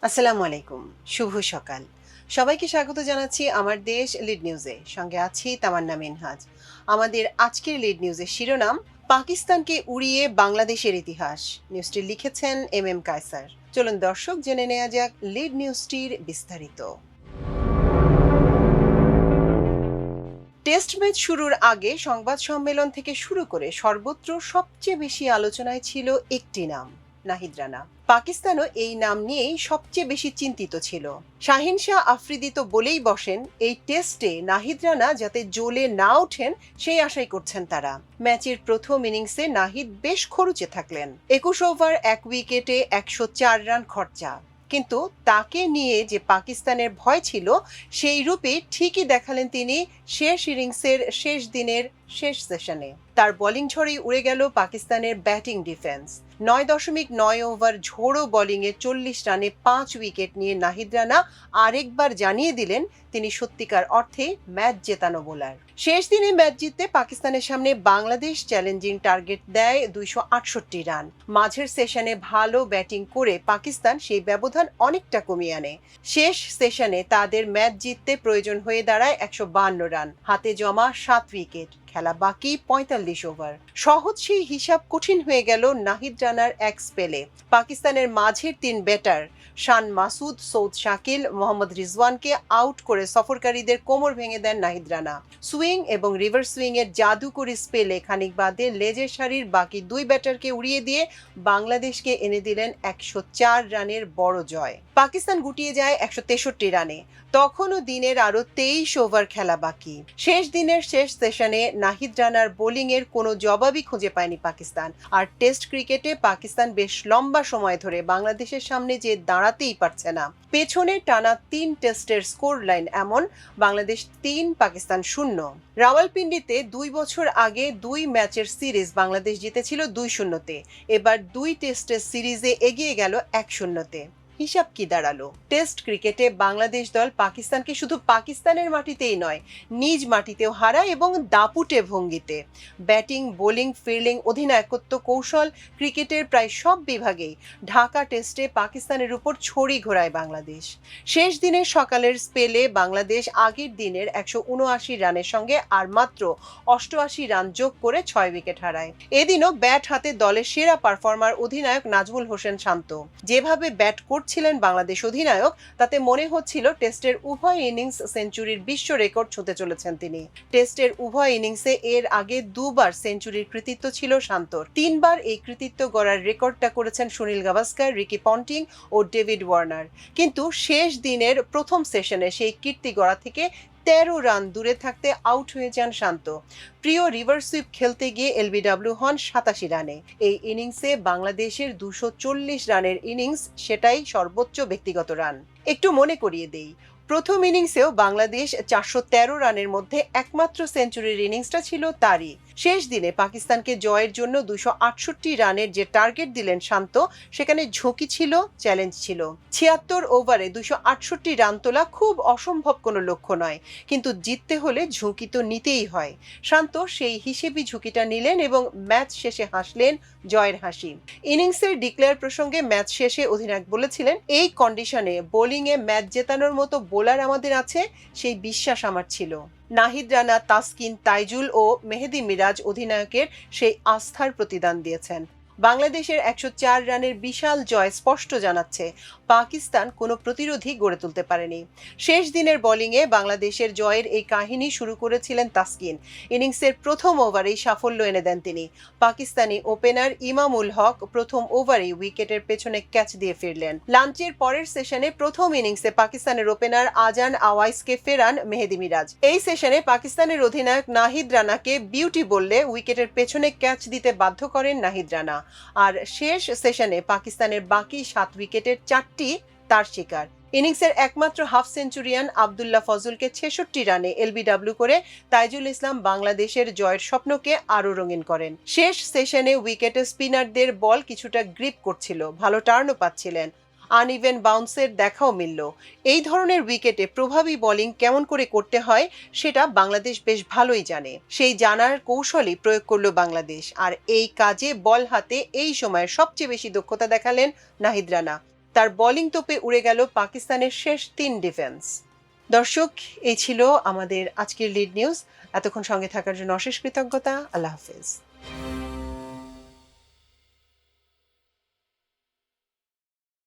আসসালামু আলাইকুম। শুভ সকাল। সবাইকে স্বাগত জানাচ্ছি আমার দেশ লিড নিউজে। সঙ্গে আছি তামান্না মিনহাজ। আমাদের আজকের লিড নিউজের শিরোনাম পাকিস্তানকে উড়িয়ে বাংলাদেশের ইতিহাস। নিউজটি লিখেছেন এম কায়সার। চলুন দর্শক জেনে নেওয়া যাক লিড নিউজটির বিস্তারিত। টেস্ট ম্যাচ শুরুর আগে সংবাদ সম্মেলন থেকে শুরু করে সর্বত্র সবচেয়ে বেশি আলোচনায় ছিল একটি নাম, নাহিদ রানা। পাকিস্তানও এই নাম নিয়েই সবচেয়ে বেশি চিন্তিত ছিল। শাহিন শাহ আফ্রিদি তো বলেই বসেন, এই টেস্টে নাহিদ রানা যাতে জ্বলে না ওঠেন সেই আশাই করছেন তারা। ম্যাচের প্রথম ইনিংসে নাহিদ বেশ খরুচে থাকলেন। ২১ ওভার ১ উইকেটে ১০৪ রান খরচা। কিন্তু তাকে নিয়ে যে পাকিস্তানের ভয় ছিল সেই রূপে ঠিকই দেখালেন তিনি শেষ ইনিংসের শেষ দিনের শেষ সেশনে। তার বোলিং ঝড়েই উড়ে গেল পাকিস্তানের ব্যাটিং ডিফেন্স। ৯.৯ ওভার ঝোড়ো বোলিংয়ে ৪০ রানে ৫ উইকেট নিয়ে নাহিদ রানা আরেকবার জানিয়ে দিলেন তিনি সত্যিকার অর্থে ম্যাচ জেতানো বোলার। শেষ দিনে ম্যাচ জিততে পাকিস্তানের সামনে বাংলাদেশ চ্যালেঞ্জিং টার্গেট দেয় ২৬৮ রান। মাঝের সেশনে ভালো ব্যাটিং করে পাকিস্তান সেই ব্যবধান অনেকটা কমিয়ে আনে। শেষ সেশনে তাদের ম্যাচ জিততে প্রয়োজন হয়ে দাঁড়ায় ১৫২ রান। হাতে জমা ৭ উইকেট, খেলা বাকি ৪৫ ওভার। সহজ সেই হিসাব কঠিন হয়ে গেল নাহিদ রানার এক স্পেলে। পাকিস্তানের মাঝের ৩ ব্যাটার শান মাসুদ, সৌদ শাকিল, মোহাম্মদ রিজওয়ানকে আউট করে সফরকারীদের কোমর ভেঙে দেন নাহিদ রানা। সুইং এবং রিভার্স সুইং এর জাদুকরি স্পেলে খানিক বাদে লেজের সারির বাকি ২ ব্যাটারকে উড়িয়ে দিয়ে বাংলাদেশকে এনে দিলেন ১০৪ রানের বড় জয়। পাকিস্তান গুটিয়ে যায় ১৬৩ রানে। তখনও দিনের আরো ২৩ ওভার খেলা বাকি। শেষ দিনের শেষ সেশনে নাহিদ রানার বোলিংয়ের কোনো জবাবই খুঁজে পায়নি পাকিস্তান। আর টেস্ট ক্রিকেটে পাকিস্তান বেশ লম্বা সময় ধরে বাংলাদেশের সামনে যে দাঁড়াতেই পারছে না। পেছনে টানা ৩ টেস্টের স্কোর লাইন এমন: বাংলাদেশ ৩, পাকিস্তান ০। রাওয়ালপিন্ডিতে ২ বছর আগে ২ ম্যাচের সিরিজ বাংলাদেশ জিতেছিল ২-০-তে। এবার ২ টেস্টের সিরিজে এগিয়ে গেল ১-০-তে। হিসাব কি দাঁড়ালো? টেস্ট ক্রিকেটে বাংলাদেশ দল পাকিস্তানকে শুধু পাকিস্তানের মাটিতেই নয়, নিজ মাটিতেও হারায় এবং দাপুটে ভঙ্গিতে। ব্যাটিং, বোলিং, ফিল্ডিং, অধিনায়কত্ব, কৌশল, ক্রিকেটের প্রায় সব বিভাগেই ঢাকা টেস্টে পাকিস্তানের উপর ছড়ি ঘোরায় বাংলাদেশ। শেষ দিনের সকালের স্পেলে বাংলাদেশ আগের দিনের ১৭৯ রানের সঙ্গে আর মাত্র ৮৮ রান যোগ করে ৬ উইকেট হারায়। এদিনও ব্যাট হাতে দলের সেরা পারফর্মার অধিনায়ক নাজমুল হোসেন শান্ত। যেভাবে ব্যাট ছিলেন বাংলাদেশ অধিনায়ক, তাতে মনে হচ্ছিল টেস্টের উভয় ইনিংস সেঞ্চুরির বিশ্ব রেকর্ড ছুঁতে চলেছেন তিনি। টেস্টের উভয় ইনিংসে এর আগে ২ বার সেঞ্চুরির কৃতিত্ব ছিল শান্তর। ৩ বার এই কৃতিত্ব গড়ার রেকর্ডটা করেছেন সুনীল গাভাস্কার, রিকি পন্টিং ও ডেভিড ওয়ার্নার। কিন্তু শেষ দিনের প্রথম সেশনে সেই কীর্তি গড়া থেকে ১৩ রান দূরে থাকতে আউট হয়ে যান শান্ত। প্রিয় রিভার্স সুইপ খেলতে গিয়ে এলবিডব্লিউ হন ৮৭ রানে। এই ইনিংসে বাংলাদেশের ২৪০ রানের ইনিংস, সেটাই সর্বোচ্চ ব্যক্তিগত রান। একটু মনে করিয়ে দেই, প্রথম ইনিংসেও বাংলাদেশ ৪১৩ রানের মধ্যে একমাত্র সেঞ্চুরির ইনিংসটা ছিল তারই। শেষ দিনে পাকিস্তানকে জয়ের জন্য ২৬৮ রানের যে টার্গেট দিলেন শান্ত, সেখানে ঝুঁকি ছিল, চ্যালেঞ্জ ছিল। ৭৬ ওভারে ২৬৮ রান তোলা খুব অসম্ভব কোনো লক্ষ্য নয়, কিন্তু জিততে হলে ঝুঁকি তো নিতেই হয়। শান্ত সেই হিসেবেই ঝুঁকিটা নিলেন এবং ম্যাচ শেষে হাসলেন জয়ের হাসি। ইনিংসের ডিক্লেয়ার প্রসঙ্গে ম্যাচ শেষে অধিনায়ক বলেছিলেন, এই কন্ডিশনে বোলিংয়ে ম্যাচ জেতানোর মতো বোলার আমাদের আছে, সেই বিশ্বাস আমার ছিল। নাহিদ রানা, তাসকিন, তাইজুল ও মেহেদী মিরাজ অধিনায়কের সেই আস্থার প্রতিদান দিয়েছেন। বাংলাদেশের ১০৪ রানের বিশাল জয় স্পষ্ট জানাচ্ছে পাকিস্তান কোনো প্রতিরোধই গড়ে তুলতে পারেনি। শেষ দিনের বোলিংয়ে বাংলাদেশের জয়ের এই কাহিনী শুরু করেছিলেন তাসকিন। ইনিংসের প্রথম ওভারেই সাফল্য এনে দেন তিনি। পাকিস্তানি ওপেনার ইমামুল হক প্রথম ওভারেই উইকেটের পেছনে ক্যাচ দিয়ে ফিরলেন। লাঞ্চের পরের সেশনে প্রথম ইনিংসে পাকিস্তানের ওপেনার আজান আওয়াইসকে ফেরান মেহেদী মিরাজ। এই সেশনে পাকিস্তানের অধিনায়ক নাহিদ রানাকে বিউটি বললে উইকেটের পেছনে ক্যাচ দিতে বাধ্য করেন নাহিদ রানা। আর শেষ সেশনে পাকিস্তানের বাকি ৭ উইকেটের ৪টি তার শিকার। ইনিংসের একমাত্র হাফ সেঞ্চুরিয়ান আব্দুল্লাহ ফজলকে ৬৬ রানে এলবিডব্লিউ করে তাইজুল ইসলাম বাংলাদেশের জয়ের স্বপ্নকে আরও রঙিন করেন। শেষ সেশনে উইকেটে স্পিনারদের বল কিছুটা গ্রিপ করছিল, ভালো টার্নও পাচ্ছিলেন। আনইভেন বাউন্সের দেখাও মিলল। এই ধরনের উইকেটে প্রভাবী বোলিং কেমন করে করতে হয় সেটা বাংলাদেশ বেশ ভালোই জানে। সেই জানার কৌশলই প্রয়োগ করল বাংলাদেশ। আর এই কাজে বল হাতে এই সময়ের সবচেয়ে বেশি দক্ষতা দেখালেন নাহিদ রানা। তার বোলিং তোপে উড়ে গেল পাকিস্তানের শেষ 3 ডিফেন্স। দর্শক, এই ছিল আমাদের আজকের লিড নিউজ। এতক্ষণ সঙ্গে থাকার জন্য অশেষ কৃতজ্ঞতা। আল্লাহ হাফেজ।